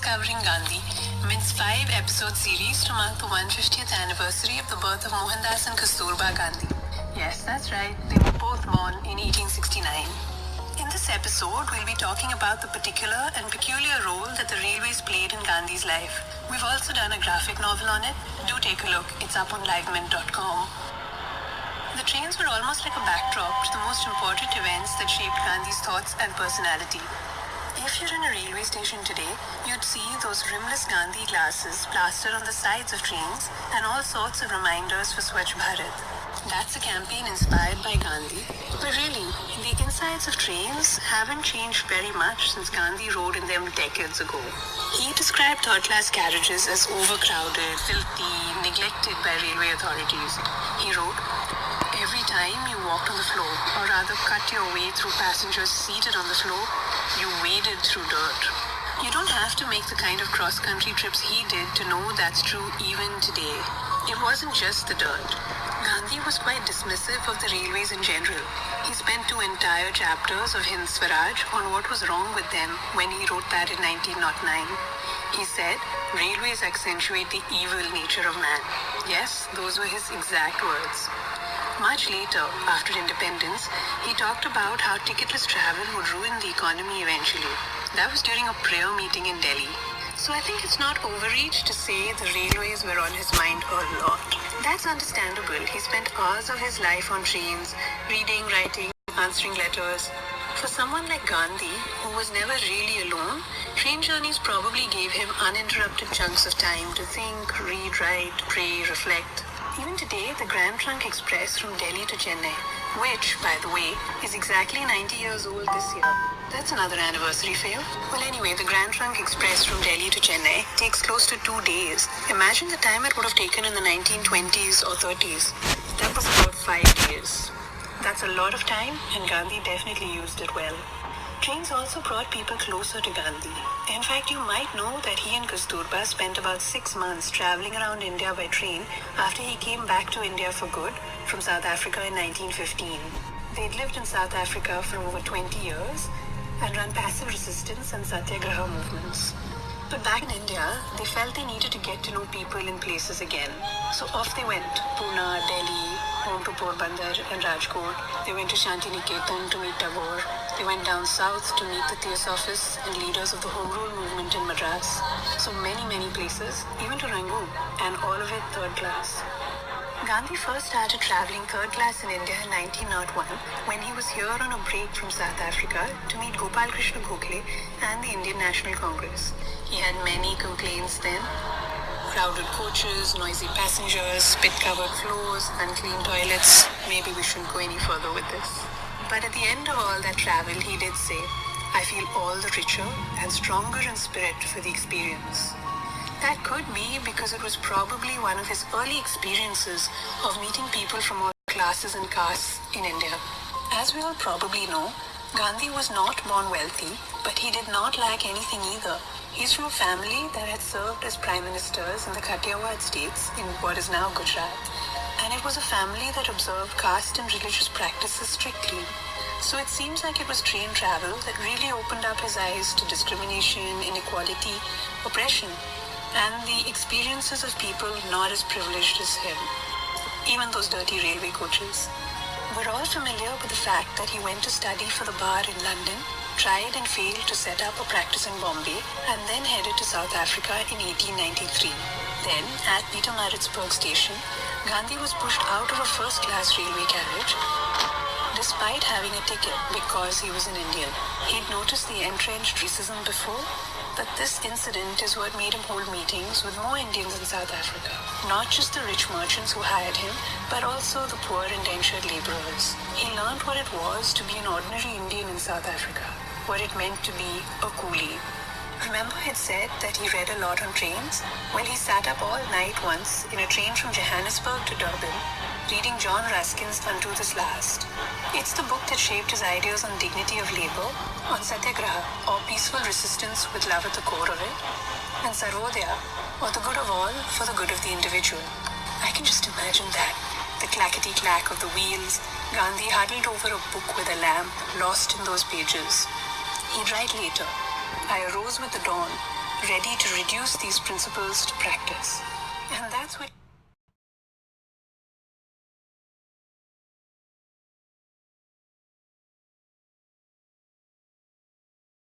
Rediscovering Gandhi, Mint's 5-episode series to mark the 150th anniversary of the birth of Mohandas and Kasturba Gandhi. Yes, that's right, they were both born in 1869. In this episode, we'll be talking about the particular and peculiar role that the railways played in Gandhi's life. We've also done a graphic novel on it. Do take a look, it's up on livemint.com. The trains were almost like a backdrop to the most important events that shaped Gandhi's thoughts and personality. If you're in a railway station today, you'd see those rimless Gandhi glasses plastered on the sides of trains and all sorts of reminders for Swachh Bharat. That's a campaign inspired by Gandhi. But really, the insides of trains haven't changed very much since Gandhi rode in them decades ago. He described third-class carriages as overcrowded, filthy, neglected by railway authorities. He wrote, "Every time you walked on the floor, or rather cut your way through passengers seated on the floor, you waded through dirt." You don't have to make the kind of cross-country trips he did to know that's true even today. It wasn't just the dirt. Gandhi was quite dismissive of the railways in general. He spent 2 entire chapters of Hind Swaraj on what was wrong with them when he wrote that in 1909. He said, "Railways accentuate the evil nature of man." Yes, those were his exact words. Much later, after independence, he talked about how ticketless travel would ruin the economy eventually. That was during a prayer meeting in Delhi. So I think it's not overreach to say the railways were on his mind a lot. That's understandable. He spent hours of his life on trains, reading, writing, answering letters. For someone like Gandhi, who was never really alone, train journeys probably gave him uninterrupted chunks of time to think, read, write, pray, reflect. Even today, the Grand Trunk Express from Delhi to Chennai, which, by the way, is exactly 90 years old this year. That's another anniversary for you. Well, anyway, the Grand Trunk Express from Delhi to Chennai takes close to 2 days. Imagine the time it would have taken in the 1920s or 30s. That was about 5 days. That's a lot of time, and Gandhi definitely used it well. Trains also brought people closer to Gandhi. In fact, you might know that he and Kasturba spent about 6 months traveling around India by train after he came back to India for good from South Africa in 1915. They'd lived in South Africa for over 20 years and run passive resistance and satyagraha movements. But back in India, they felt they needed to get to know people in places again. So off they went. Pune, Delhi, home to Porbandar and Rajkot. They went to Shantiniketan to meet Tagore. They went down south to meet the Theosophists and leaders of the Home Rule movement in Madras. So many places, even to Rangoon, and all of it third class. Gandhi first started traveling third class in India in 1901 when he was here on a break from South Africa to meet Gopal Krishna Gokhale and the Indian National Congress. He had many complaints then. Crowded coaches, noisy passengers, pit-covered floors, unclean toilets. Maybe we shouldn't go any further with this. But at the end of all that travel, he did say, "I feel all the richer and stronger in spirit for the experience." That could be because it was probably one of his early experiences of meeting people from all classes and castes in India. As we all probably know, Gandhi was not born wealthy, but he did not lack anything either. He's from a family that had served as prime ministers in the Kathiawar states in what is now Gujarat. And it was a family that observed caste and religious practices strictly. So it seems like it was train travel that really opened up his eyes to discrimination, inequality, oppression, and the experiences of people not as privileged as him. Even those dirty railway coaches. We're all familiar with the fact that he went to study for the bar in London, tried and failed to set up a practice in Bombay, and then headed to South Africa in 1893. Then, at Pietermaritzburg station, Gandhi was pushed out of a first-class railway carriage despite having a ticket because he was an Indian. He'd noticed the entrenched racism before, but this incident is what made him hold meetings with more Indians in South Africa. Not just the rich merchants who hired him, but also the poor indentured laborers. He learned what it was to be an ordinary Indian in South Africa, what it meant to be a coolie. Remember I'd said that he read a lot on trains? Well, he sat up all night once in a train from Johannesburg to Durban, reading John Ruskin's Unto This Last. It's the book that shaped his ideas on dignity of labor, on satyagraha, or peaceful resistance with love at the core of it, and Sarvodaya, or the good of all for the good of the individual. I can just imagine that. The clackety-clack of the wheels, Gandhi huddled over a book with a lamp, lost in those pages. He'd write later, "I arose with the dawn, ready to reduce these principles to practice. And that's what